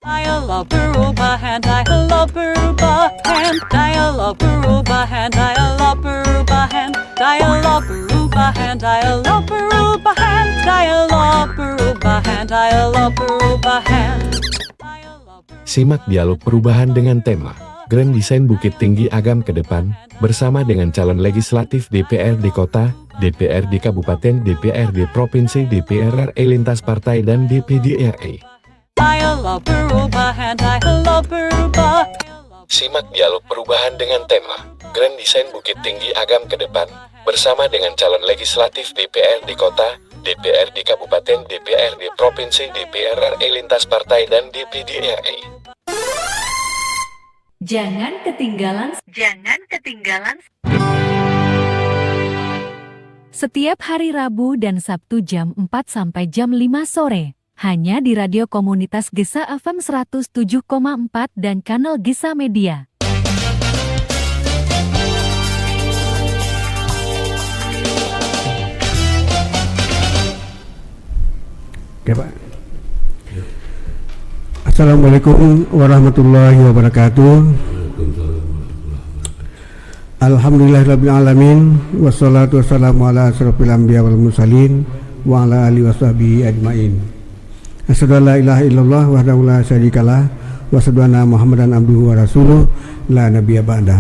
Dialog perubahan, dialog perubahan, dialog perubahan, dialog perubahan, dialog perubahan, dialog perubahan, dialog perubahan, dialog perubahan. Simak dialog perubahan dengan tema Grand Design Bukit Tinggi Agam ke depan, bersama dengan calon legislatif DPRD Kota, DPRD Kabupaten, DPRD Provinsi, DPR RI lintas partai dan DPD RI. Dialog perubahan, dialog perubahan. Simak dialog perubahan dengan tema Grand Design Bukit Tinggi Agam ke depan, bersama dengan calon legislatif DPRD Kota, DPRD Kabupaten, DPRD Provinsi, DPR RI lintas partai dan DPD RI. Jangan ketinggalan. Setiap hari Rabu dan Sabtu jam 4 sampai jam 5 sore. Hanya di Radio Komunitas Gesa FM 107,4 dan kanal Gesa Media. Oke, Pak. Assalamualaikum warahmatullahi wabarakatuh. Alhamdulillahirabbil alamin wassalatu wassalamu ala asyrofil anbiya wal mursalin wa ala alihi washabihi ajmain. Asyhadu an la ilaha illallah wahdahu la syarikalah wa asyhadu anna Muhammadan abduhu wa rasuluh la nabiyya ba'dah.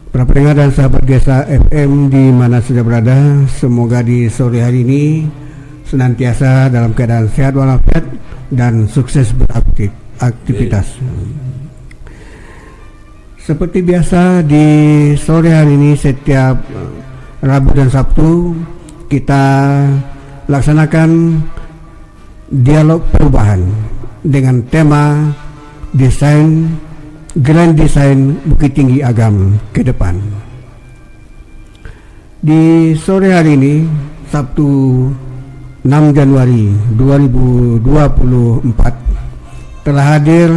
Para pendengar dan sahabat Gesa FM di mana saja berada, semoga di sore hari ini senantiasa dalam keadaan sehat walafiat dan sukses beraktivitas. Seperti biasa di sore hari ini setiap Rabu dan Sabtu kita laksanakan dialog perubahan dengan tema Grand Design Bukit Tinggi Agam ke depan. Di sore hari ini Sabtu 6 Januari 2024 telah hadir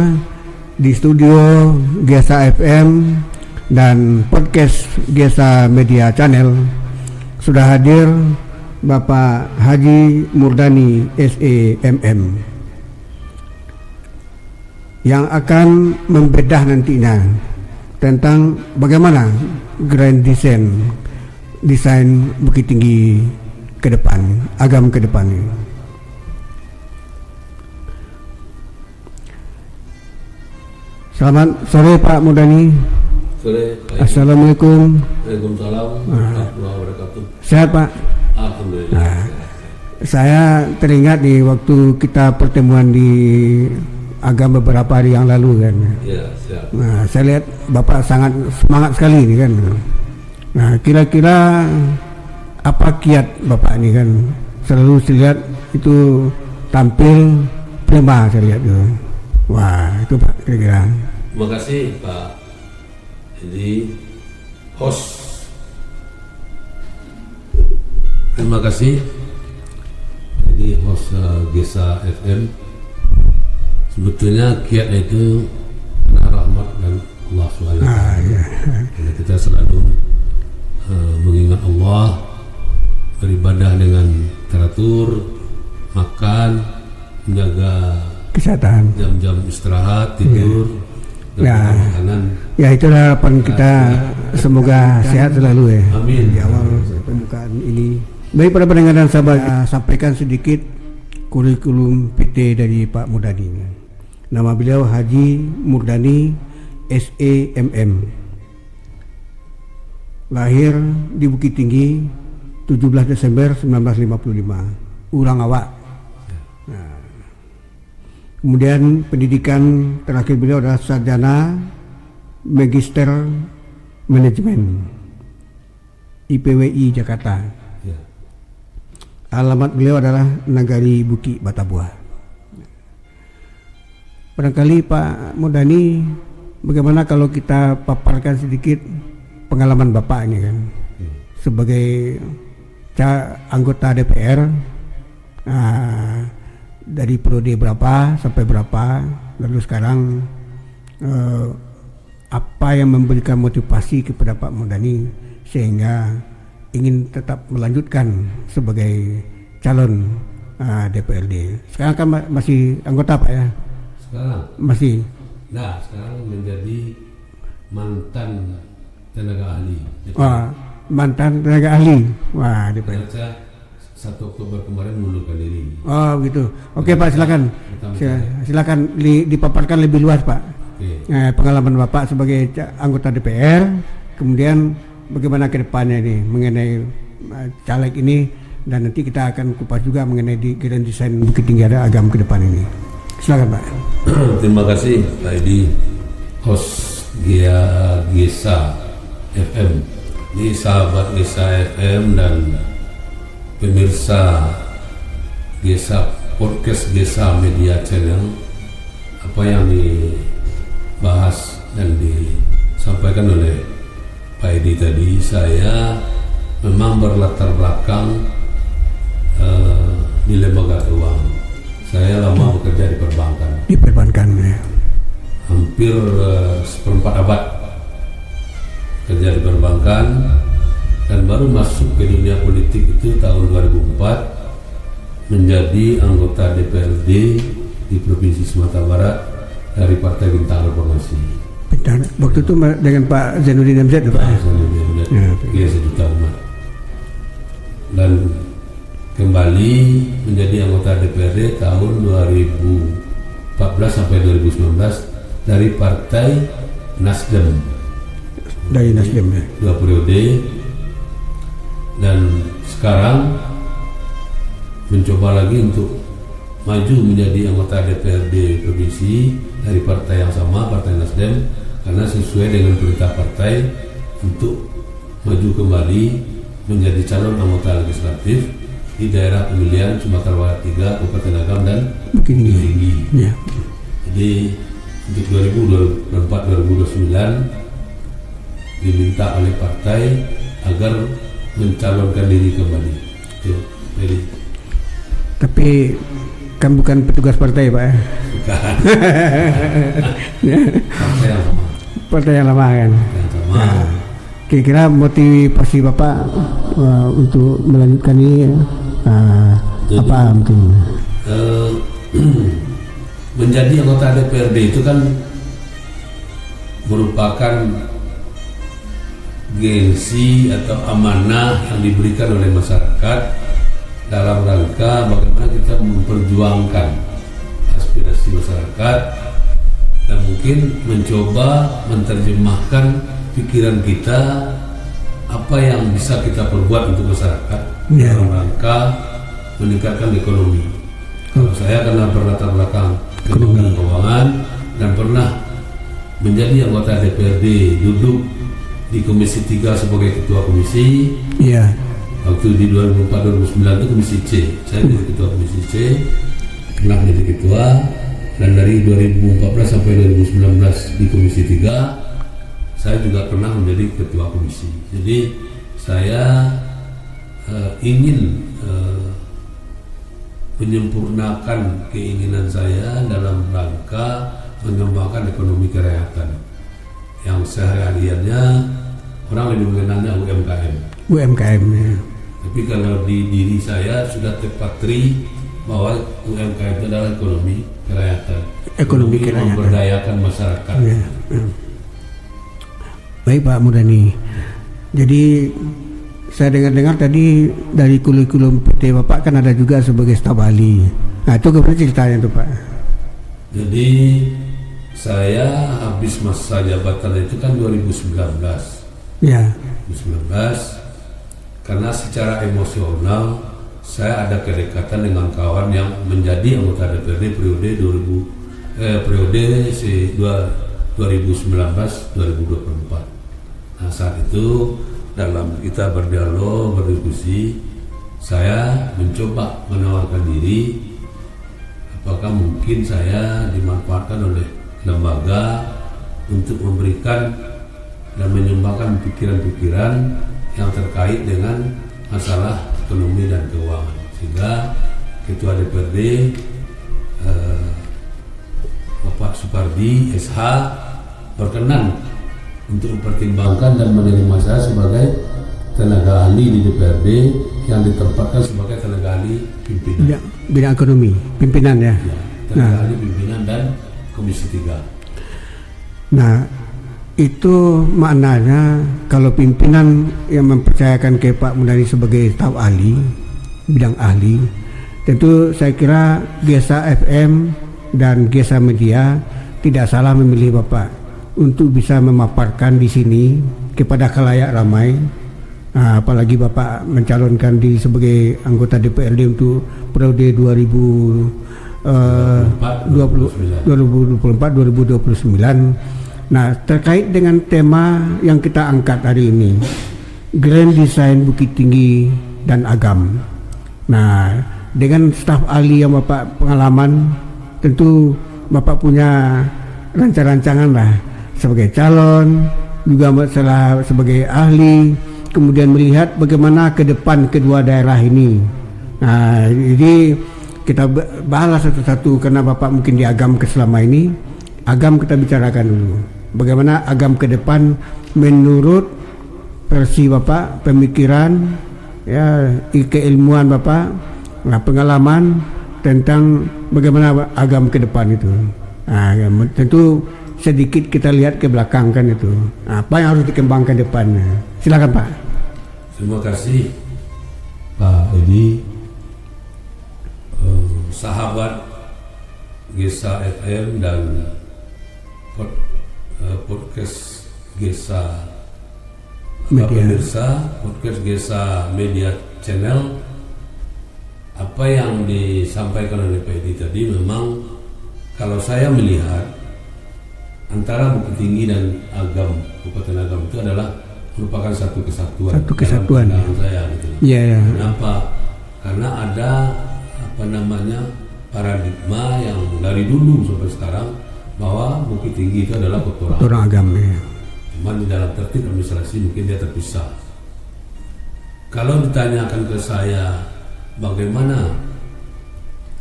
di studio Gesa FM dan podcast Gesa Media Channel. Sudah hadir Bapak Haji Murdani SEMM yang akan membedah nantinya tentang bagaimana Grand Design Bukit Tinggi ke depan, Agam ke depan. Selamat sore Pak Murdani. Sore. Assalamualaikum. Waalaikumsalam warahmatullahi wabarakatuh. Sehat Pak? Alhamdulillah. Saya teringat di waktu kita pertemuan di Agam beberapa hari yang lalu kan. Ya, siap. Nah, saya lihat Bapak sangat semangat sekali ini kan. Nah, kira-kira apa kiat Bapak ini kan? Selalu saya lihat itu tampil prima saya lihat itu. Wah, itu Pak kira-kira. Terima kasih Pak. Jadi host. Terima kasih. Jadi host Gesa FM. Sebetulnya kiat itu karena rahmat dan Allah SWT. Ya. Karena kita selalu mengingat Allah, beribadah dengan teratur, makan, menjaga Kesehatan, jam-jam istirahat, tidur, dan makanan. Ya itu harapan kita, semoga sehat selalu ya. Amin. Di awal pembukaan ini. Baik para pendengar dan sahabat, sampaikan sedikit kurikulum PT dari Pak Murdani. Nama beliau Haji Murdani SEMM. Lahir di Bukit Tinggi 17 Desember 1955, Urang Awak. Nah, kemudian pendidikan terakhir beliau adalah sarjana Magister Manajemen IPWI Jakarta. Ya. Alamat beliau adalah Nagari Buki Batabuah. Barangkali Pak Murdani, bagaimana kalau kita paparkan sedikit pengalaman Bapak ini kan sebagai anggota DPR dari periode berapa sampai berapa, lalu sekarang apa yang memberikan motivasi kepada Pak Murdani sehingga ingin tetap melanjutkan sebagai calon DPRD. Sekarang kan masih anggota Pak ya? Sekarang, Masih. nah sekarang menjadi mantan tenaga ahli. Wah, mantan tenaga ahli. Wah, DPR. Saya 1 Oktober kemarin mengundurkan diri. Oh, gitu. Oke, Pak, silakan. Pertama, Silakan dipaparkan lebih luas, Pak. oke. Pengalaman Bapak sebagai anggota DPR, kemudian bagaimana ke depannya ini mengenai caleg ini, dan nanti kita akan kupas juga mengenai di Grand Design Bukit Tinggi Agam ke depan ini. Silakan, Pak. Terima kasih Pak Edi, host Gesa FM. Ini sahabat Gesa FM dan pemirsa podcast Gesa Media Channel. Apa yang dibahas dan disampaikan oleh Pak Edi tadi, saya memang berlatar belakang di lembaga keuangan. Saya lama bekerja di perbankan. Di perbankan ya. Hampir seperempat abad kerja di perbankan, dan baru masuk ke dunia politik itu tahun 2004 menjadi anggota DPRD di Provinsi Sumatera Barat dari Partai Bintang Reformasi. Waktu itu dengan Pak Zainuddin MZ, Pak. Ya, sejuta umat. Dan kembali menjadi anggota DPRD tahun 2014 sampai 2019 dari Partai Nasdem. Dari Nasdem ya. 2 periode, dan sekarang mencoba lagi untuk maju menjadi anggota DPRD provinsi dari partai yang sama, Partai Nasdem, karena sesuai dengan perintah partai untuk maju kembali menjadi calon anggota legislatif di daerah pemilihan Sumatera Barat 3, Kabupaten Agam dan Bukit Bukit Tinggi. Ya. Jadi untuk 2024-2029 diminta oleh partai agar mencalonkan diri kembali. Jadi Tapi kan bukan petugas partai, Pak ya. bukan partai yang sama. Partai yang lama kan. Yang sama. Nah, kira-kira motivasi Bapak untuk melanjutkan ini Jadi, apa mungkin? Menjadi anggota DPRD itu kan merupakan gengsi atau amanah yang diberikan oleh masyarakat dalam rangka bagaimana kita memperjuangkan aspirasi masyarakat dan mungkin mencoba menerjemahkan pikiran kita apa yang bisa kita perbuat untuk masyarakat dalam rangka meningkatkan ekonomi. Kalau saya karena berlatar belakang Kementerian Keuangan dan pernah menjadi anggota DPRD, duduk di Komisi 3 sebagai ketua komisi. Iya. Waktu di 2004-2009 itu Komisi C, saya jadi ketua Komisi C, pernah menjadi ketua, dan dari 2014 sampai 2019 di Komisi 3 saya juga pernah menjadi ketua komisi. Jadi saya ingin menyempurnakan keinginan saya dalam rangka mengembangkan ekonomi kerakyatan yang sehari-hariannya orang lebih mengenalnya UMKM. UMKM ya. Tapi kalau di diri saya sudah terpatri bahwa UMKM itu adalah ekonomi kerakyatan. Ekonomi kerakyatan. Memberdayakan masyarakat. Ya. Baik Pak Mudani. Jadi saya dengar tadi dari kurikulum PT Bapak kan ada juga sebagai staf ahli. Nah itu gimana ceritanya tuh Pak? Jadi saya habis masa jabatan itu kan 2019. Ya. 2019 karena secara emosional saya ada kedekatan dengan kawan yang menjadi anggota DPRD periode 2019-2024. Nah saat itu dalam kita berdialog, berdiskusi, saya mencoba menawarkan diri apakah mungkin saya dimanfaatkan oleh lembaga untuk memberikan dan menyumbangkan pikiran-pikiran yang terkait dengan masalah ekonomi dan keuangan, sehingga Ketua DPRD Bapak Supardi SH berkenan untuk mempertimbangkan dan menerima saya sebagai tenaga ahli di DPRD yang ditempatkan sebagai tenaga ahli pimpinan. Bidang ekonomi, pimpinan ya. Tenaga ahli pimpinan dan Komisi 3. Nah, itu maknanya kalau pimpinan yang mempercayakan ke Pak Mundani sebagai staf ahli, bidang ahli, tentu saya kira GESA FM dan GESA Media tidak salah memilih Bapak untuk bisa memaparkan di sini kepada khalayak ramai. Nah, apalagi Bapak mencalonkan diri sebagai anggota DPRD untuk periode 2024-2029. Nah, terkait dengan tema yang kita angkat hari ini, Grand Design Bukit Tinggi dan Agam. Nah, dengan staf ahli yang Bapak pengalaman, tentu Bapak punya rancangan lah sebagai calon, juga masalah sebagai ahli, kemudian melihat bagaimana ke depan kedua daerah ini. Nah, jadi kita bahas satu-satu karena Bapak mungkin di Agam selama ini. Agam kita bicarakan dulu. Bagaimana Agam ke depan menurut versi Bapak, pemikiran, ya, keilmuan Bapak, nah, pengalaman tentang bagaimana Agam ke depan itu. Nah, ya, tentu sedikit kita lihat ke belakang kan itu. Apa yang harus dikembangkan depannya. Silakan Pak. Terima kasih Pak Edi, sahabat GESA FM dan podcast GESA Media. Pemirsa podcast GESA Media Channel. Apa yang disampaikan oleh Pak Edi tadi memang kalau saya melihat antara Bukit Tinggi dan Agam, Kabupaten Agam itu adalah merupakan satu kesatuan. Satu kesatuan. Dalam pandangan saya gitu. Iya. Ya. Kenapa? Karena ada paradigma yang dari dulu sampai sekarang bahwa Bukit Tinggi itu adalah kota Orang Agam. Ya. Cuma di dalam tertib administrasi mungkin dia terpisah. Kalau ditanyakan ke saya bagaimana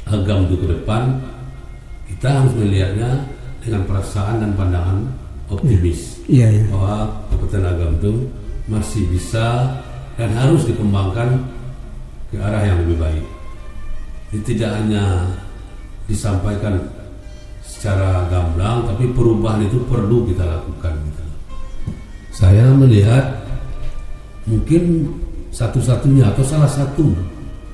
Agam itu ke depan, kita harus melihatnya dengan perasaan dan pandangan optimis. Iya. Ya. Bahwa Kabupaten Agam itu masih bisa dan harus dikembangkan ke arah yang lebih baik. Jadi tidak hanya disampaikan secara gamblang, tapi perubahan itu perlu kita lakukan. Saya melihat mungkin satu-satunya atau salah satu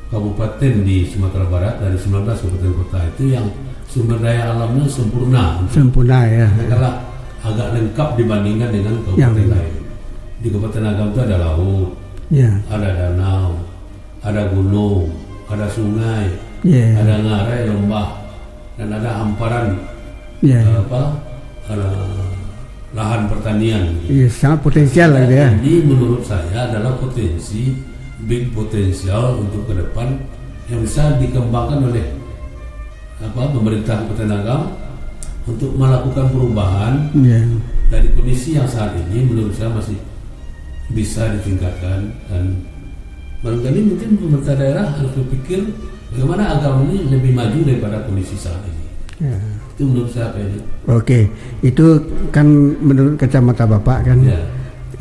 kabupaten di Sumatera Barat dari 19 kabupaten kota itu yang sumber daya alamnya sempurna. Sempurna ya. Adalah agak lengkap dibandingkan dengan kabupaten lain. Di Kabupaten Agam itu ada laut, Ya. ada danau, ada gunung, ada sungai, Ya. ada ngarai, lembah, dan ada hamparan Ya. lahan pertanian. Ya, sangat potensial lah ya. Ini menurut saya adalah big potensial untuk ke depan yang bisa dikembangkan oleh pemerintah Kabupaten Agam untuk melakukan perubahan Ya. dari kondisi yang saat ini. Menurut saya masih bisa ditingkatkan, dan barangkali mungkin pemerintah daerah harus berpikir bagaimana Agam ini lebih maju daripada kondisi saat ini. Ya. Itu menurut saya Pak Edi. Oke, itu kan menurut kacamata Bapak kan, Ya.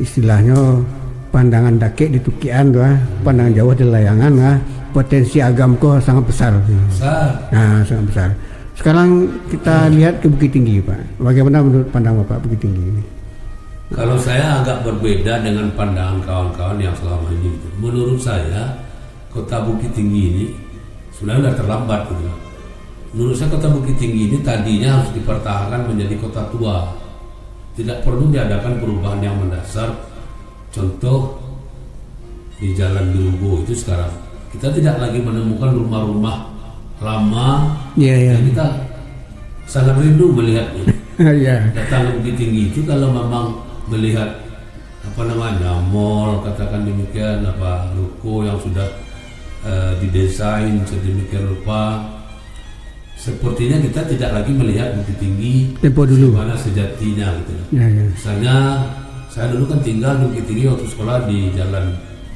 istilahnya pandangan dakek di tukian tuh, pandangan jauh di layangan, potensi Agam kok sangat besar. Besar. Nah, sangat besar. Sekarang kita lihat ke Bukit Tinggi Pak. Bagaimana menurut pandangan Bapak Bukit Tinggi ini? Kalau saya agak berbeda dengan pandangan kawan-kawan yang selama ini. Menurut saya kota Bukit Tinggi ini sebenarnya sudah terlambat gitu. Menurut saya kota Bukit Tinggi ini tadinya harus dipertahankan menjadi kota tua. Tidak perlu diadakan perubahan yang mendasar. Contoh di Jalan Birugo itu sekarang kita tidak lagi menemukan rumah-rumah lama. Iya. Dan kita sangat rindu melihatnya. Ya. Datang ke Bukit Tinggi itu kalau memang melihat mall, katakan demikian, ruko yang sudah didesain sedemikian rupa, sepertinya kita tidak lagi melihat Bukit Tinggi Tempo dulu. mana sejatinya gitu. Ya. Misalnya saya dulu kan tinggal di Bukit Tinggi waktu sekolah di jalan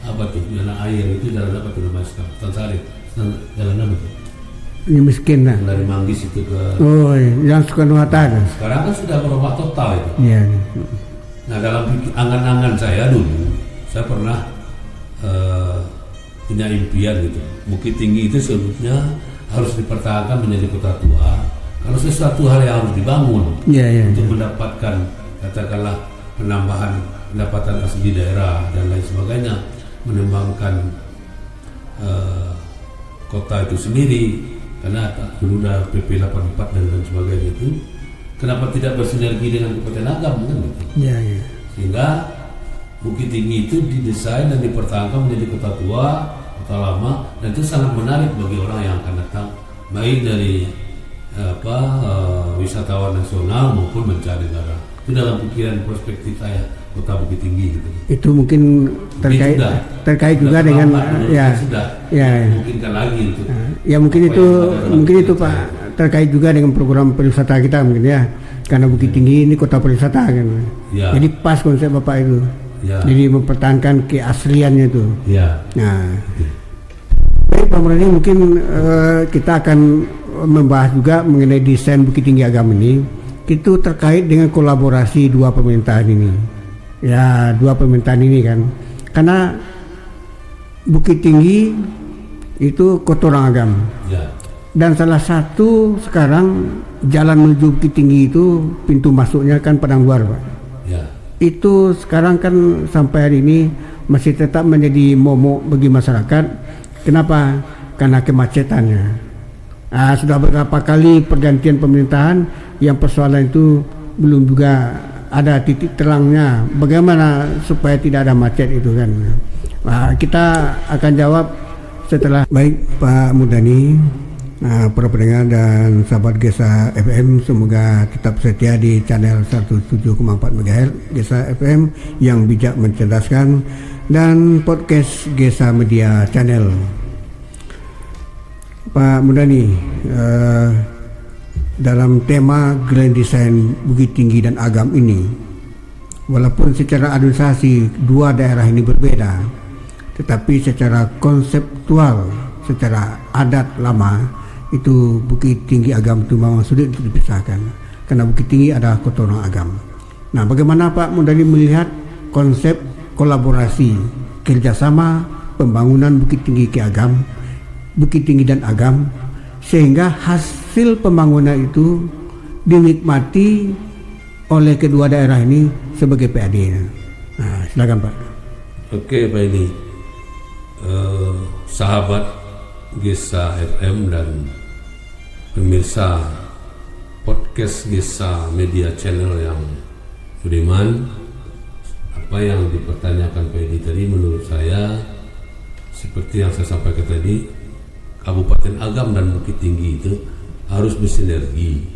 jalan air itu, jalan apa tuh namanya sekarang? Tansari. Jalan apa tuh? Ini miskin lah. Dari Manggis itu ke Oh, yang Soekarno-Hatta. sekarang kan sudah berubah total itu. Iya. Nah, dalam angan-angan saya dulu, saya pernah punya impian gitu. Bukit Tinggi itu sebetulnya harus dipertahankan menjadi kota tua Kalau sesuatu hal yang harus dibangun untuk ya. mendapatkan katakanlah penambahan pendapatan asli daerah dan lain sebagainya, mengembangkan kota itu sendiri, karena sudah PP 84 dan lain sebagainya itu, kenapa tidak bersinergi dengan Kabupaten Agam kan gitu? Ya. Sehingga Bukit Tinggi itu didesain dan dipertahankan menjadi kota tua, kota lama, dan itu sangat menarik bagi orang yang akan datang, baik dari wisatawan nasional maupun mancanegara. Itu dalam pikiran perspektif saya kota Bukit Tinggi gitu. Itu mungkin terkait juga dengan mungkinkan lagi itu. Ya mungkin itu Pak, terkait juga dengan program pariwisata kita mungkin ya. Karena Bukit Tinggi ini kota pariwisata kan. Ya. Jadi pas konsep Bapak itu. Ya. Jadi mempertahankan keasliannya itu. Ya. Nah. Baik Pak Murani, mungkin kita akan membahas juga mengenai desain Bukit Tinggi Agam ini. Itu terkait dengan kolaborasi dua pemerintahan ini. Ya, dua pemerintahan ini kan. Karena Bukit Tinggi itu kota orang Agam. Ya. Dan salah satu sekarang jalan menuju Bukit Tinggi itu pintu masuknya kan Padang Luar, Pak. Ya. Itu sekarang kan sampai hari ini masih tetap menjadi momok bagi masyarakat. Kenapa? Karena kemacetannya. Sudah beberapa kali pergantian pemerintahan yang persoalan itu belum juga ada titik terangnya. Bagaimana supaya tidak ada macet itu kan? Kita akan jawab setelah. Baik Pak Murdani, para pendengar dan sahabat Gesa FM, semoga tetap setia di channel 107,4 MHz Gesa FM yang bijak mencerdaskan dan podcast Gesa Media Channel. Pak Murdani, dalam tema Grand Design Bukit Tinggi dan Agam ini, walaupun secara administrasi dua daerah ini berbeda, tetapi secara konseptual, secara adat lama, itu Bukit Tinggi Agam itu memang sulit untuk dipisahkan, karena Bukit Tinggi adalah kota orang Agam. Nah, bagaimana Pak Murdani melihat konsep kolaborasi kerjasama pembangunan Bukit Tinggi ke Agam, Bukit Tinggi dan Agam, sehingga hasil pembangunan itu dinikmati oleh kedua daerah ini sebagai PAD. Nah, silakan Pak. Oke Pak Edi, sahabat Gesa FM dan pemirsa podcast Gesa Media Channel yang budiman, apa yang dipertanyakan Pak Edi tadi menurut saya seperti yang saya sampaikan tadi, Kabupaten Agam dan Bukit Tinggi itu harus bersinergi,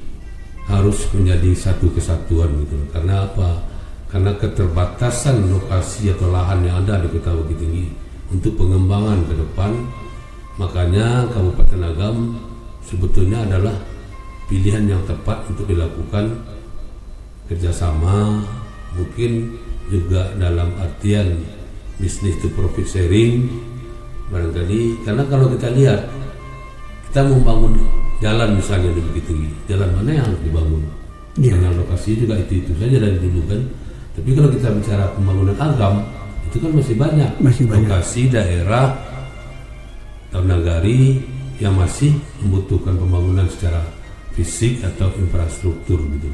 harus menjadi satu kesatuan gitu. Karena apa? Karena keterbatasan lokasi atau lahan yang ada di Kota Bukit Tinggi untuk pengembangan ke depan. Makanya Kabupaten Agam sebetulnya adalah pilihan yang tepat untuk dilakukan kerjasama, mungkin juga dalam artian business to profit sharing barangkali. Karena kalau kita lihat, kita membangun jalan misalnya di Bukit Tinggi, jalan mana yang harus dibangun? Karena lokasi juga itu saja dari dulu kan. Tapi kalau kita bicara pembangunan Agam, itu kan masih banyak lokasi daerah atau nagari yang masih membutuhkan pembangunan secara fisik atau infrastruktur gitu.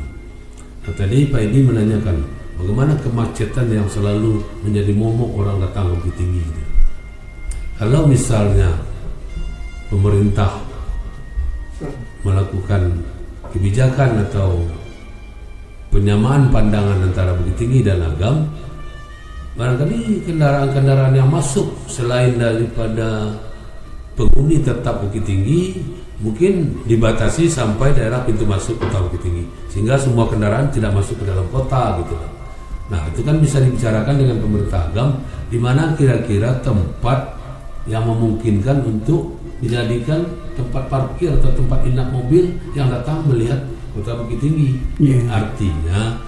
Nah, tadi Pak Edi menanyakan bagaimana kemacetan yang selalu menjadi momok orang datang ke Bukit Tinggi gitu. Kalau misalnya pemerintah melakukan kebijakan atau penyamaan pandangan antara Bukit Tinggi dan Agam, barangkali kendaraan-kendaraan yang masuk selain daripada penghuni tetap Bukit Tinggi mungkin dibatasi sampai daerah pintu masuk kota Bukit Tinggi, sehingga semua kendaraan tidak masuk ke dalam kota gitu. Nah, itu kan bisa dibicarakan dengan pemerintah Agam, di mana kira-kira tempat yang memungkinkan untuk dijadikan tempat parkir atau tempat inap mobil yang datang melihat kota Bukit Tinggi. Artinya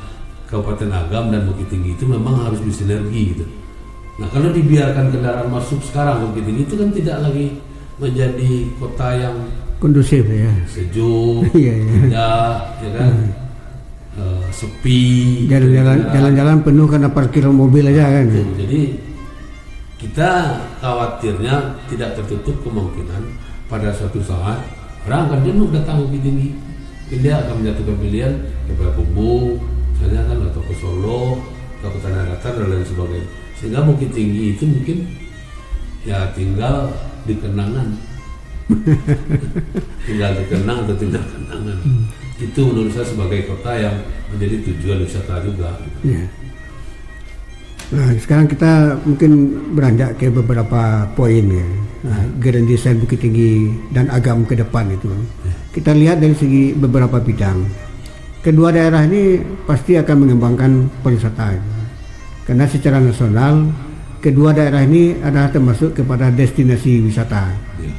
Kabupaten Agam dan Bukit Tinggi itu memang harus bersinergi gitu. Nah, kalau dibiarkan kendaraan masuk sekarang Bukit Tinggi itu kan tidak lagi menjadi kota yang kondusif ya, sejuk, indah, ya kan, sepi, jalan-jalan penuh karena parkiran mobil aja kan. Jadi kita khawatirnya tidak tertutup kemungkinan pada suatu saat orang akan jenuh datang ke Bukit Tinggi Mungkin dia akan menyatukan pilihan ke Payakumbuh, misalnya kan, atau ke Solo, atau ke Tanah Datar dan lain sebagainya. Sehingga Bukit Tinggi itu mungkin ya tinggal di kenangan, tinggal dikenang atau tinggal kenangan. Itu menurut saya sebagai kota yang menjadi tujuan wisata juga. Ya. Nah, sekarang kita mungkin beranjak ke beberapa poin ya. Nah, Grand Design Bukit Tinggi dan Agam ke depan itu. Kita lihat dari segi beberapa bidang. Kedua daerah ini pasti akan mengembangkan pariwisata. Karena secara nasional, kedua daerah ini adalah termasuk kepada destinasi wisata. Ya.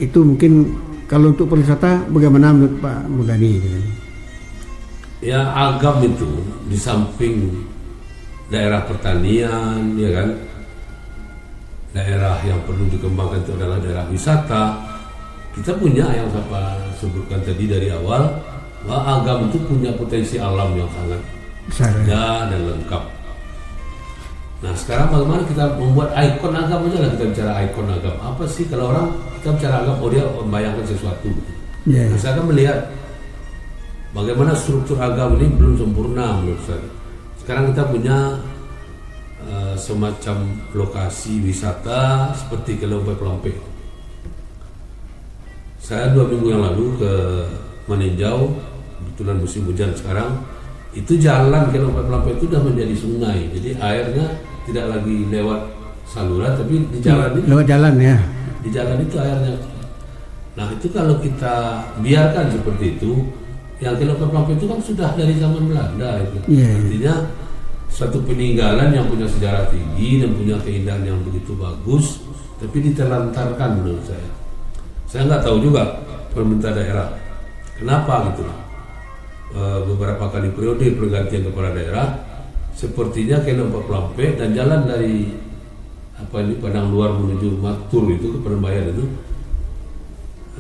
Itu mungkin kalau untuk pariwisata bagaimana menurut Pak Murdani? Ya, Agam itu di samping daerah pertanian, ya kan, daerah yang perlu dikembangkan itu adalah daerah wisata. Kita punya yang saya sebutkan tadi dari awal, bahwa Agam itu punya potensi alam yang sangat Besar, ya? indah dan lengkap. Nah, sekarang bagaimana kita membuat ikon Agam aja lah, kita bicara ikon Agam. Apa sih kalau orang kita bicara Agam, oh dia membayangkan sesuatu. Ya. Nah, saya akan melihat bagaimana struktur Agam ini belum sempurna menurut saya. Sekarang kita punya semacam lokasi wisata seperti ke Lompai Pelampe. Saya 2 minggu yang lalu ke Maninjau, kebetulan musim hujan sekarang, itu jalan ke Lompai Pelampe itu sudah menjadi sungai. Jadi airnya tidak lagi lewat saluran, tapi di jalan itu, Lewat jalan ya. di jalan itu airnya. Nah, itu kalau kita biarkan seperti itu, yang ke Lompai Pelampe itu kan sudah dari zaman Belanda itu. Iya. Artinya suatu peninggalan yang punya sejarah tinggi dan punya keindahan yang begitu bagus, tapi ditelantarkan menurut saya. Saya nggak tahu juga pemerintah daerah kenapa gitu. Beberapa kali periode pergantian kepala daerah, sepertinya ke Lompai Pelampe dan jalan dari Padang Luar menuju Matur itu ke Penambayan itu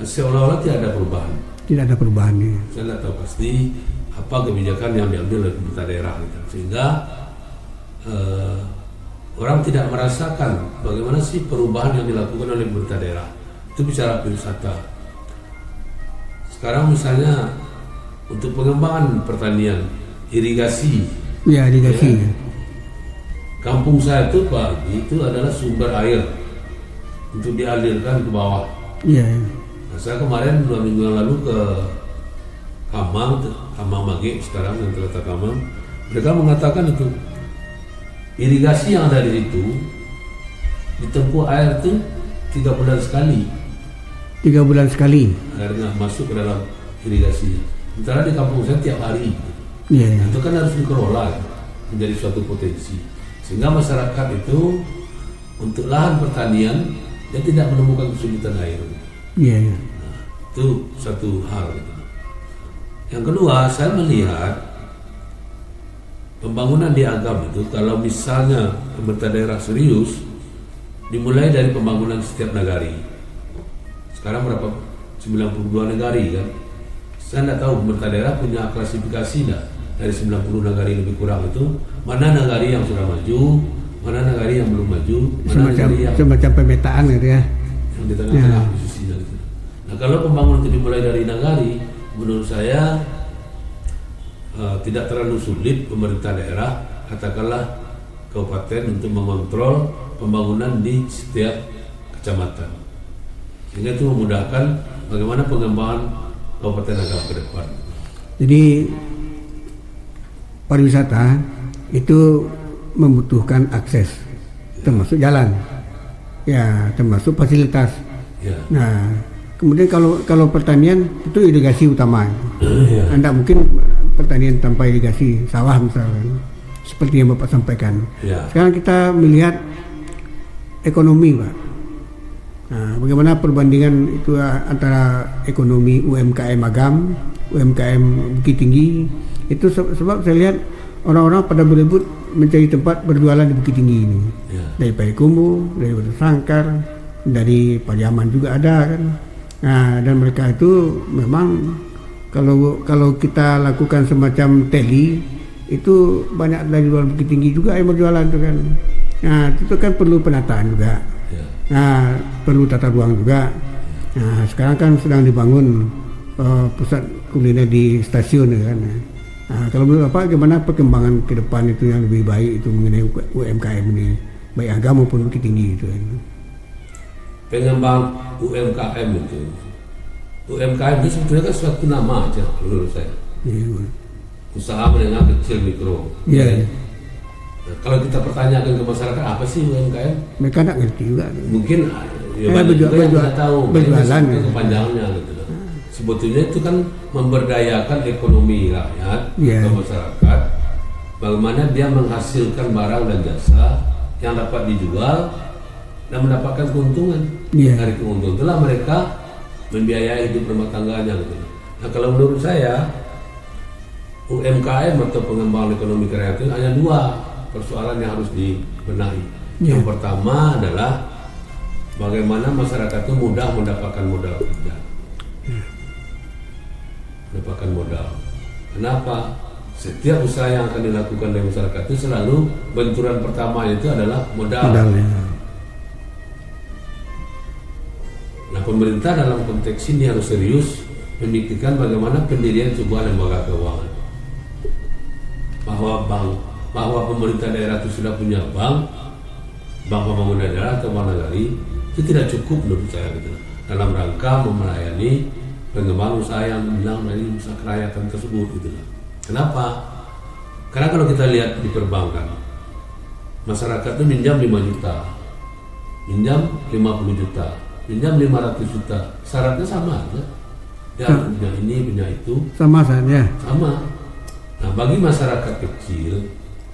seolah-olah tidak ada perubahan. Tidak ada perubahannya. Saya tidak tahu pasti apa kebijakan yang diambil oleh pemerintah daerah gitu. Sehingga orang tidak merasakan bagaimana sih perubahan yang dilakukan oleh pemerintah daerah. Itu bicara pariwisata. Sekarang misalnya untuk pengembangan pertanian, irigasi. Ya, irigasi. Ya, kampung saya itu Pak, itu adalah sumber air untuk dialirkan ke bawah. Iya. Nah, saya kemarin 2 minggu yang lalu ke Kamang Mage sekarang yang terletak Kamang. Mereka mengatakan itu irigasi yang ada di situ ditempuh air itu 3 bulan sekali. 3 bulan sekali. Airnya masuk ke dalam irigasi. Sementara di kampung saya tiap hari. Iya. Nah, itu kan harus dikelola menjadi suatu potensi. Sehingga masyarakat itu untuk lahan pertanian dia tidak menemukan kesulitan air. Iya. Nah, itu satu hal. Yang kedua, saya melihat pembangunan di Agam itu kalau misalnya pemerintah daerah serius, dimulai dari pembangunan setiap nagari. Sekarang berapa? 92 nagari kan? Saya tidak tahu pemerintah daerah punya klasifikasi tidak dari 90 nagari lebih kurang itu, mana nagari yang sudah maju, mana nagari yang belum maju, mana nagari yang Semacam pemetaan gitu ya. yang di tengah-tengah posisinya gitu. Nah, kalau pembangunan itu dimulai dari nagari, menurut saya tidak terlalu sulit pemerintah daerah, katakanlah kabupaten, untuk mengontrol pembangunan di setiap kecamatan. Sehingga itu memudahkan bagaimana pengembangan Kabupaten Agam ke depan. Jadi pariwisata itu membutuhkan akses, termasuk jalan, ya, termasuk fasilitas. Ya. Nah, kemudian kalau pertanian itu irigasi utama. Ya. Anda mungkin pertanian tanpa irigasi, sawah misalnya, seperti yang Bapak sampaikan. Ya. Sekarang kita melihat ekonomi, Pak. Nah, bagaimana perbandingan itu antara ekonomi UMKM Agam, UMKM Bukit Tinggi? Itu sebab saya lihat orang-orang pada berebut mencari tempat berjualan di Bukit Tinggi ini. Ya. Dari Payakumbuh, dari Batu Sangkar, dari Pariaman juga ada kan. Nah, dan mereka itu memang kalau kita lakukan semacam teli, itu banyak dari luar Bukit Tinggi juga yang berjualan itu kan. Nah, itu kan perlu penataan juga. Ya. Nah, perlu tata ruang juga. Nah, sekarang kan sedang dibangun pusat kuliner di stasiun kan. Nah, kalau menurut Bapak gimana perkembangan ke depan itu yang lebih baik itu mengenai UMKM ini, baik agama maupun Bukit Tinggi itu kan. Pengembang UMKM itu sebetulnya kan suatu nama aja menurut saya. Usaha menengah kecil mikro. Iya. Nah, kalau kita pertanyakan ke masyarakat apa sih UMKM? Mereka tak ngerti juga. Mungkin ya banyak juga yang tidak tahu. Berjualan kepanjangannya gitu. Sebetulnya itu kan memberdayakan ekonomi rakyat atau masyarakat. Bagaimana dia menghasilkan barang dan jasa yang dapat dijual dan mendapatkan keuntungan. Dari keuntungan itulah mereka membiayai hidup rumah tangganya gitu. Nah, kalau menurut saya UMKM atau pengembangan ekonomi kreatif hanya dua persoalan yang harus dibenahi. Yang pertama adalah bagaimana masyarakat itu mudah mendapatkan modal kerja. Mendapatkan modal. Kenapa? Setiap usaha yang akan dilakukan oleh masyarakat itu selalu benturan pertama itu adalah modal. Nah, pemerintah dalam konteks ini harus serius memikirkan bagaimana pendirian sebuah lembaga keuangan. Bahwa pemerintah daerah itu sudah punya bank pembangunan daerah atau bank nagari itu tidak cukup menurut saya gitu. Dalam rangka melayani pengembangan usaha yang bilang dari usaha kerakyatan tersebut gitu. Kenapa? Karena kalau kita lihat di perbankan, masyarakat itu minjam 5 juta, minjam 50 juta, minjam 500 juta, syaratnya sama aja. Dia punya ini, punya itu. Sama saja. Sama. Nah, bagi masyarakat kecil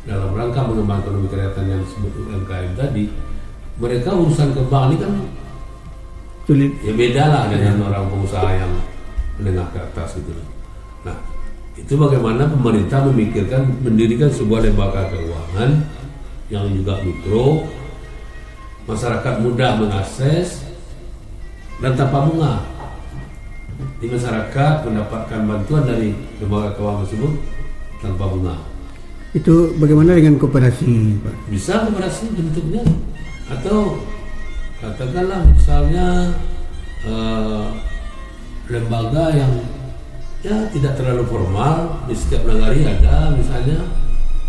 dalam rangka mengembangkan ekonomi kerakyatan yang disebut UMKM tadi, mereka urusan ke bank ini kan sulit. Ya beda lah dengan orang pengusaha yang menengah ke atas gitu. Nah, itu bagaimana pemerintah memikirkan mendirikan sebuah lembaga keuangan yang juga mikro, masyarakat mudah mengakses dan tanpa bunga. Di masyarakat mendapatkan bantuan dari lembaga keuangan tersebut tanpa bunga. Itu bagaimana dengan koperasi, Pak? Bisa koperasi bentuknya, atau katakanlah misalnya lembaga yang ya tidak terlalu formal, di setiap nagari ada misalnya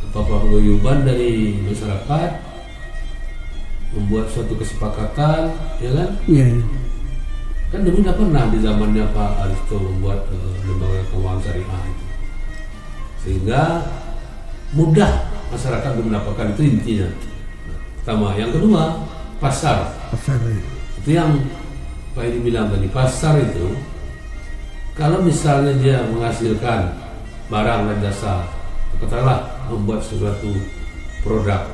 paguyuban dari masyarakat membuat suatu kesepakatan, ya kan? Iya. Kan dulu tidak pernah di zamannya Pak Aristo membuat lembaga keuangan syariah itu, sehingga mudah masyarakat mendapatkan, itu intinya. Pertama, yang kedua pasar. Itu yang Pak Edi bilang tadi, pasar itu kalau misalnya dia menghasilkan barang dan jasa, katakanlah membuat sesuatu produk,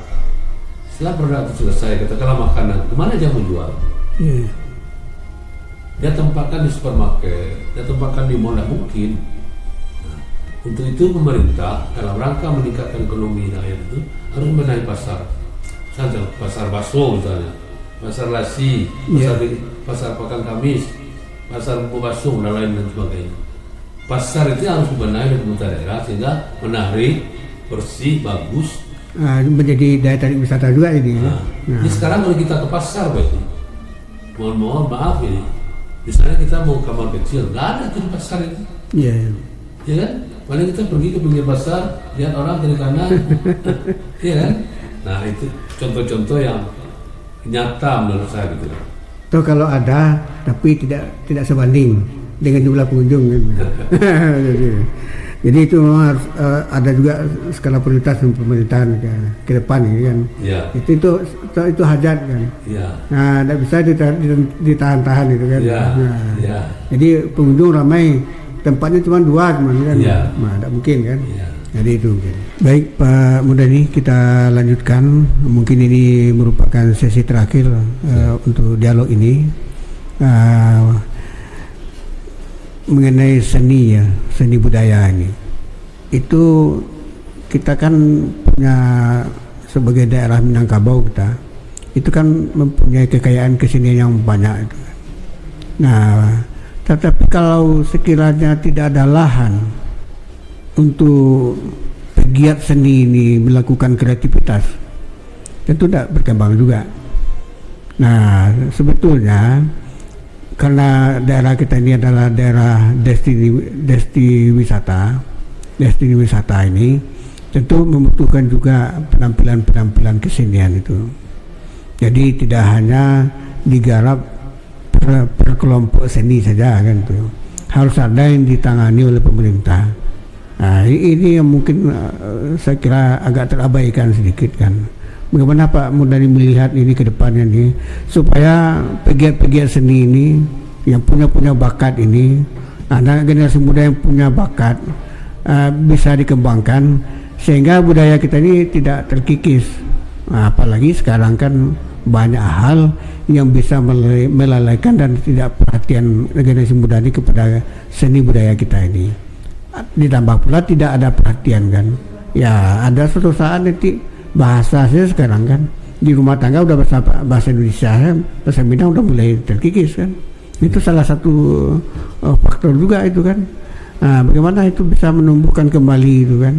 setelah produk itu selesai, katakanlah makanan, kemana dia mau jual? Dia tempatkan di supermarket, dia tempatkan di mall, tidak mungkin. Nah, untuk itu pemerintah dalam rangka meningkatkan ekonomi rakyat itu harus membenahi pasar. Misalnya pasar bakso misalnya, pasar lasi, pasar Pakan Kamis, pasar Bubasung dan lain sebagainya. Pasar itu harus dibenahi oleh pemerintah daerah sehingga menarik, bersih, bagus. Menjadi daya tarik wisata juga ini. Ini sekarang kalau kita ke pasar, Pak, mohon maaf ini, misalnya kita mau kamar kecil, nggak ada tuh di pasar itu. Iya kan? Paling kita pergi ke pinggir pasar, lihat orang kiri kanan, iya kan? Nah, itu contoh-contoh yang nyata menurut saya gitu. Tuh kalau ada, tapi tidak sebanding dengan jumlah pengunjung. Jadi itu memang harus ada juga skala prioritas pemerintahan ke depan ini kan. Ya. Itu hajat kan. Ya. Nah, tidak bisa ditahan-tahan itu kan. Ya. Nah, Ya. Jadi pengunjung ramai, tempatnya cuma 2 kan. Ya. Nah, tidak mungkin kan. Ya. Jadi itu mungkin. Baik Pak Mudani, kita lanjutkan. Mungkin ini merupakan sesi terakhir untuk dialog ini. Mengenai seni seni budaya ini, itu kita kan punya sebagai daerah Minangkabau, kita itu kan mempunyai kekayaan kesenian yang banyak itu. Nah, tetapi kalau sekiranya tidak ada lahan untuk pegiat seni ini melakukan kreativitas, tentu tidak berkembang juga. Nah, sebetulnya karena daerah kita ini adalah daerah destinasi wisata ini tentu membutuhkan juga penampilan kesenian itu. Jadi tidak hanya digarap per kelompok seni saja kan tuh. Harus ada yang ditangani oleh pemerintah. Nah, ini yang mungkin saya kira agak terabaikan sedikit kan. Bagaimana Pak Mudani melihat ini ke depannya nih, supaya pegiat-pegiat seni ini yang punya bakat ini, anak generasi muda yang punya bakat bisa dikembangkan sehingga budaya kita ini tidak terkikis. Nah, apalagi sekarang kan banyak hal yang bisa melalaikan dan tidak perhatian generasi muda ini kepada seni budaya kita ini. Ditambah pula tidak ada perhatian kan. Ya ada suatu saat nanti bahasa saya sekarang kan di rumah tangga udah bahasa Indonesia, bahasa Minang udah mulai terkikis kan. Itu salah satu faktor juga itu kan. Nah, bagaimana itu bisa menumbuhkan kembali itu kan.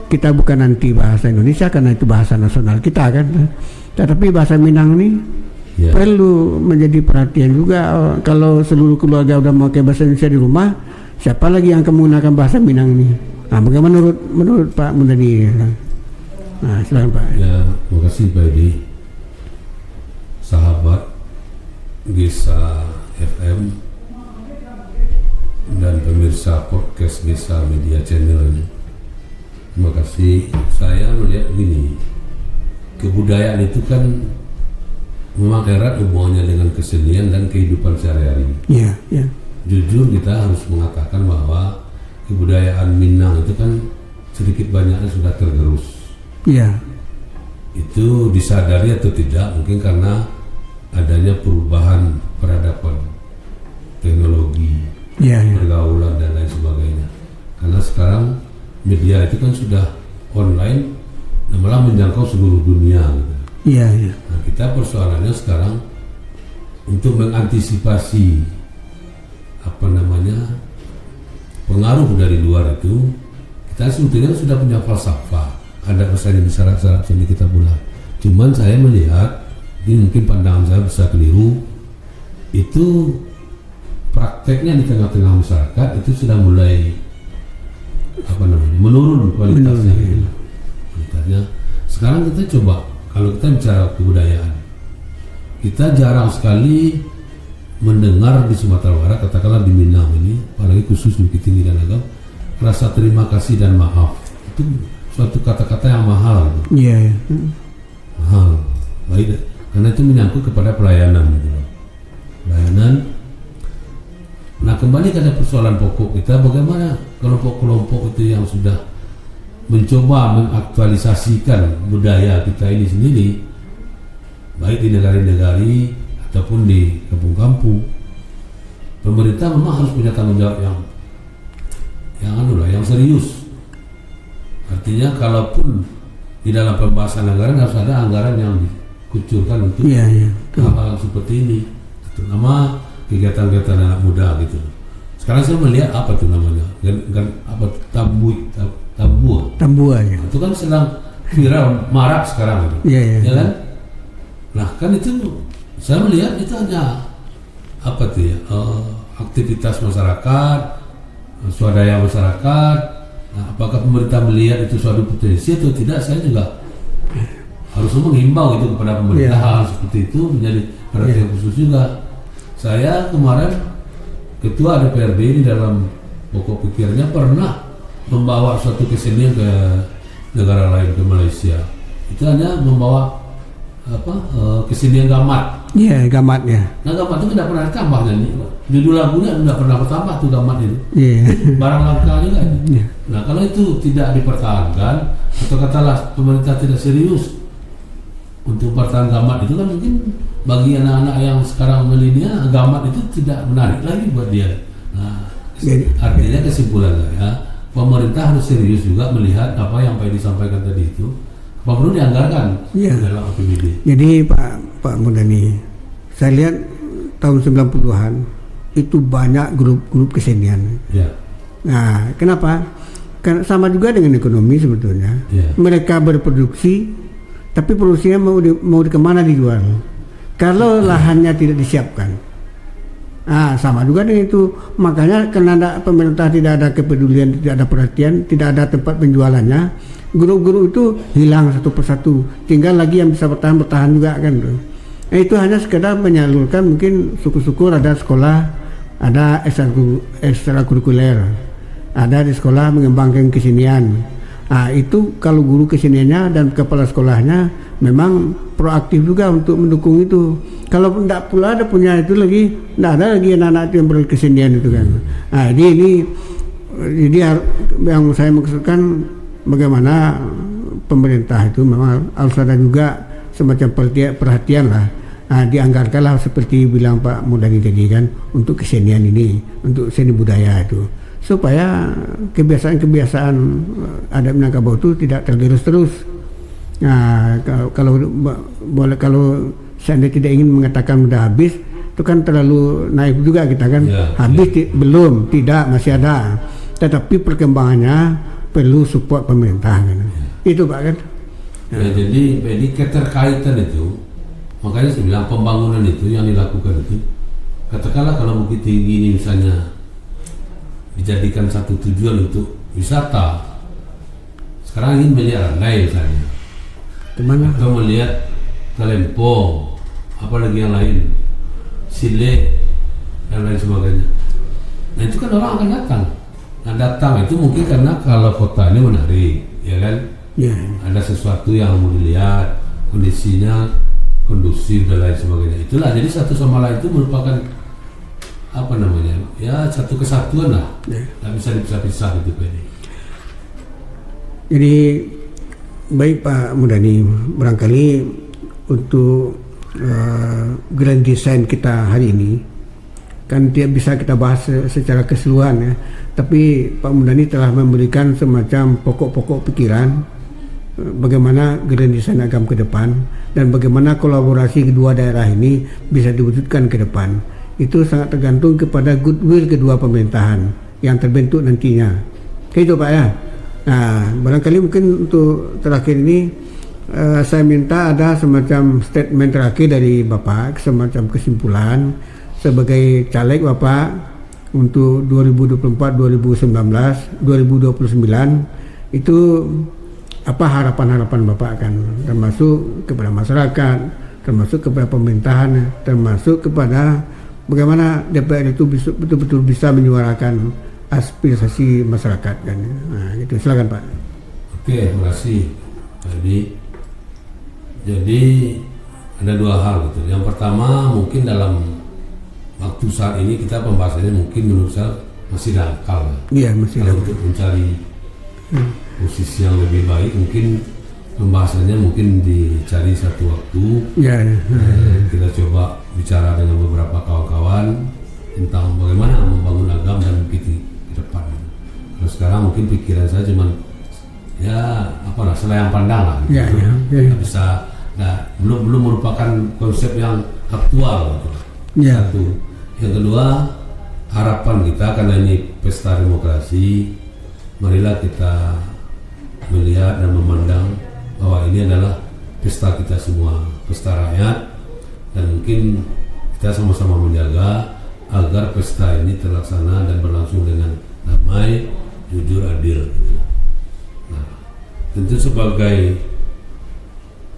Kita bukan anti bahasa Indonesia karena itu bahasa nasional kita kan. Tetapi bahasa Minang ini perlu menjadi perhatian juga. Kalau seluruh keluarga udah memakai bahasa Indonesia di rumah, siapa lagi yang akan menggunakan bahasa Minang ini? Nah, bagaimana menurut Pak Mudani? Nah, silakan Pak. Ya, terima kasih Pak Edi. Sahabat Gesa FM dan pemirsa podcast Gesa Media Channel ini. Terima kasih. Saya melihat begini, kebudayaan itu kan memang erat hubungannya dengan kesenian dan kehidupan sehari-hari. Iya, iya. Jujur kita harus mengatakan bahwa kebudayaan Minang itu kan sedikit banyaknya sudah tergerus. Iya. Itu disadari atau tidak mungkin karena adanya perubahan peradaban, teknologi, pergaulan dan lain sebagainya. Karena sekarang media itu kan sudah online dan malah menjangkau seluruh dunia. Gitu. Iya, iya. Nah, kita persoalannya sekarang untuk mengantisipasi pengaruh dari luar itu, kita sebetulnya sudah punya falsafah. Ada misalnya di syarat-syarat seni kita pula. Cuman saya melihat, ini mungkin pandangan saya bisa keliru, itu prakteknya di tengah-tengah masyarakat itu sudah mulai menurun kualitasnya. Kualitasnya. Sekarang kita coba, kalau kita bicara kebudayaan, kita jarang sekali mendengar di Sumatera Barat, katakanlah di Minang ini, apalagi khusus di Bukit Tinggi dan Agam, rasa terima kasih dan maaf. Itu suatu kata-kata yang mahal. Iya. Mahal. Baik, karena itu menyangkut kepada pelayanan gitu. Pelayanan. Nah, kembali pada persoalan pokok kita, bagaimana kelompok-kelompok itu yang sudah mencoba mengaktualisasikan budaya kita ini sendiri, baik di negara-negara ataupun di kampung-kampung. Pemerintah memang harus punya tanggung jawab yang serius. Artinya kalaupun di dalam pembahasan anggaran harus ada anggaran yang dikucurkan untuk hal-hal seperti ini, terutama kegiatan-kegiatan anak muda gitu. Sekarang saya melihat apa tuh namanya, tambua ya. Itu kan sedang viral, marak sekarang gitu. Ya kan? Nah kan itu saya melihat itu hanya aktivitas masyarakat, swadaya masyarakat. Nah, apakah pemerintah melihat itu suatu potensi atau tidak? Saya juga harus menghimbau itu kepada pemerintah hal seperti itu menjadi perhatian khusus juga. Saya kemarin ketua DPRD di dalam pokok pikirnya pernah membawa suatu kesenian ke negara lain, ke Malaysia. Itu hanya membawa kesenian gamat. Iya, gamat ya. Nah, gamat itu tidak pernah ditambah nih. Judul lagunya tidak pernah bertambah tuh gamat itu. Iya. Barang langka juga. Nah, kalau itu tidak dipertahankan atau katalah pemerintah tidak serius untuk pertahanan gamat itu kan mungkin bagi anak-anak yang sekarang milenial gamat itu tidak menarik lagi buat dia. Nah, artinya kesimpulan saya, pemerintah harus serius juga melihat apa yang Pak disampaikan tadi itu. Apa perlu dianggarkan dalam APBD. Jadi Pak Mudani, saya lihat tahun 90-an itu banyak grup-grup kesenian. Ya. Nah, kenapa? Karena sama juga dengan ekonomi sebetulnya. Ya. Mereka berproduksi, tapi produksinya mau di kemana dijual? Kalau lahannya tidak disiapkan, Sama juga dengan itu. Makanya karena pemerintah tidak ada kepedulian, tidak ada perhatian, tidak ada tempat penjualannya, guru-guru itu hilang satu persatu. Tinggal lagi yang bisa bertahan juga kan. Itu hanya sekedar menyalurkan, mungkin syukur-syukur ada sekolah, ada ekstrakurikuler, ada di sekolah mengembangkan kesenian. Itu kalau guru keseniannya dan kepala sekolahnya memang proaktif juga untuk mendukung itu. Kalau tidak pula ada punya itu lagi, tidak ada lagi anak-anak yang berkesenian itu kan. Jadi yang saya maksudkan bagaimana pemerintah itu memang harus ada juga semacam perhatian lah. Dianggarkanlah seperti bilang Pak Mudani tadi kan, untuk kesenian ini, untuk seni budaya itu, supaya kebiasaan-kebiasaan adat Minangkabau itu tidak tergerus terus. Kalau seandainya tidak ingin mengatakan sudah habis, itu kan terlalu naik juga kita kan. Habis belum, tidak, masih ada. Tetapi perkembangannya perlu support pemerintah kan. Itu Pak kan. Jadi keterkaitan itu, makanya saya bilang pembangunan itu yang dilakukan itu, katakanlah kalau Bukit Tinggi ini misalnya dijadikan satu tujuan untuk wisata, sekarang ingin melihat Randai misalnya, kemana? Atau melihat Talempong, apalagi yang lain, Sile dan lain sebagainya. Nah itu kan orang akan datang. Nah datang itu mungkin karena kalau kota ini menarik, ya kan? Ada sesuatu yang mau dilihat, kondisinya kondusif dan lain sebagainya. Itulah, jadi satu sama lain itu merupakan apa namanya, ya satu kesatuan lah. Nggak bisa dipisah-pisah gitu Pak. Jadi baik Pak Mudani, barangkali untuk grand design kita hari ini kan tidak bisa kita bahas secara keseluruhan ya, tapi Pak Mudani telah memberikan semacam pokok-pokok pikiran bagaimana grand design Agam ke depan dan bagaimana kolaborasi kedua daerah ini bisa diwujudkan ke depan. Itu sangat tergantung kepada goodwill kedua pemerintahan yang terbentuk nantinya. Kayak itu Pak ya. Nah, barangkali mungkin untuk terakhir ini saya minta ada semacam statement terakhir dari Bapak, semacam kesimpulan sebagai caleg Bapak untuk 2024, 2019, 2029 itu apa harapan-harapan Bapak kan, termasuk kepada masyarakat, termasuk kepada pemerintahan, termasuk kepada bagaimana DPR itu betul-betul bisa menyuarakan aspirasi masyarakat kan. Nah, itu silakan Pak. Oke, terima kasih. Jadi ada dua hal gitu. Yang pertama mungkin dalam waktu saat ini kita pembahasannya mungkin menurut saya masih dangkal. Iya, masih dangkal. Untuk mencari posisi yang lebih baik mungkin pembahasannya mungkin dicari satu waktu. Kita coba bicara dengan beberapa kawan-kawan tentang bagaimana membangun Agam dan Bukit Tinggi ke depan. Terus sekarang mungkin pikiran saya cuma selayang pandang lah. Nggak bisa, belum merupakan konsep yang aktual. Satu. Yang kedua, harapan kita karena ini pesta demokrasi, marilah kita melihat dan memandang bahwa ini adalah pesta kita semua, pesta rakyat, dan mungkin kita sama-sama menjaga agar pesta ini terlaksana dan berlangsung dengan damai, jujur, adil. Nah, tentu sebagai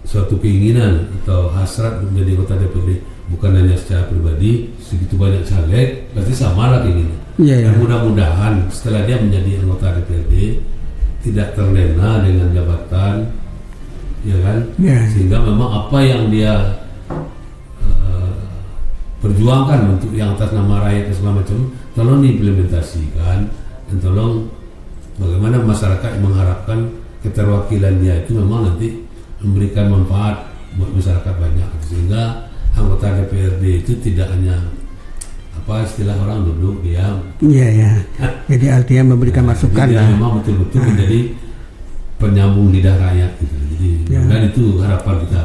suatu keinginan atau hasrat menjadi anggota DPRD bukan hanya secara pribadi, segitu banyak caleg, pasti sama lah keinginan. Dan mudah-mudahan setelah dia menjadi anggota DPRD tidak terlena dengan jabatan, ya kan? Sehingga memang apa yang dia perjuangkan untuk yang atas nama rakyat dan segala macam tolong diimplementasikan, dan tolong bagaimana masyarakat mengharapkan keterwakilan dia itu memang nanti memberikan manfaat buat masyarakat banyak, sehingga anggota DPRD itu tidak hanya istilah orang duduk diam. Jadi artinya memberikan masukan. Jadi memang betul-betul menjadi penyambung lidah rakyat gitu. Jadi dan itu harapan kita.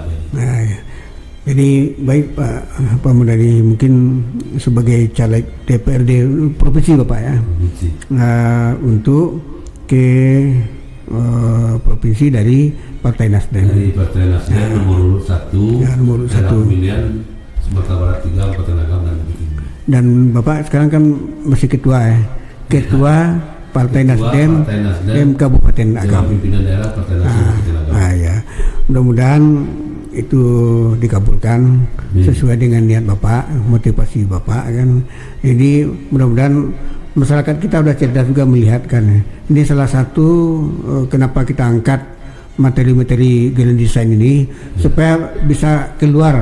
Jadi baik Pak Mudani, mungkin sebagai caleg DPRD provinsi Bapak ya, untuk ke provinsi dari Partai Nasdem. Dari Partai Nasdem nomor 1. Nomor 1. Pemilihan Sumatera Barat 3, Kabupaten Agam dan Bukit Tinggi. Dan Bapak sekarang kan masih ketua ya. Ketua Partai Nasdem Kabupaten Agam. Pimpinan daerah Partai Nasdem Kabupaten Agam. Ya. Mudah-mudahan itu dikabulkan sesuai dengan niat Bapak, motivasi Bapak kan. Jadi mudah-mudahan masyarakat kita udah cerdas juga melihat kan. Ini salah satu kenapa kita angkat materi-materi Grand Design ini supaya bisa keluar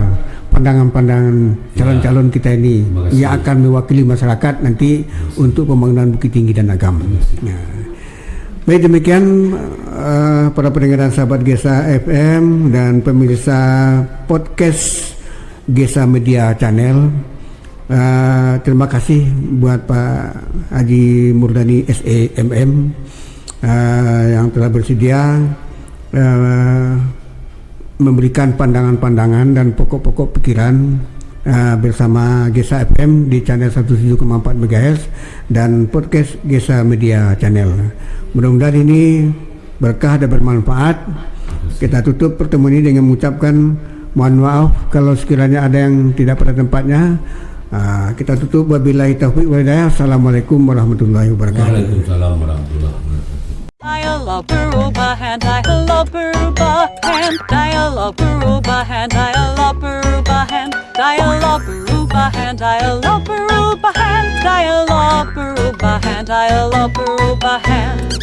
pandangan-pandangan calon-calon kita ini yang akan mewakili masyarakat nanti untuk pembangunan Bukit Tinggi dan Agam. Baik, demikian para pendengar dan sahabat Gesa FM dan pemirsa podcast Gesa Media Channel. Terima kasih buat Pak Haji Murdani SEMM yang telah bersedia memberikan pandangan-pandangan dan pokok-pokok pikiran bersama Gesa FM di channel 17,4 MHz dan podcast Gesa Media Channel. Mudah-mudahan ini berkah dan bermanfaat. Kita tutup pertemuan ini dengan mengucapkan mohon maaf kalau sekiranya ada yang tidak pada tempatnya. Kita tutup wabillahi taufiq wal hidayah. Assalamualaikum warahmatullahi wabarakatuh. Waalaikumsalam warahmatullahi wabarakatuh. Dialogue perubahan, dialogue perubahan, dialogue perubahan, dialogue perubahan, dialogue perubahan, dialogue perubahan, dialogue perubahan, dialogue perubahan.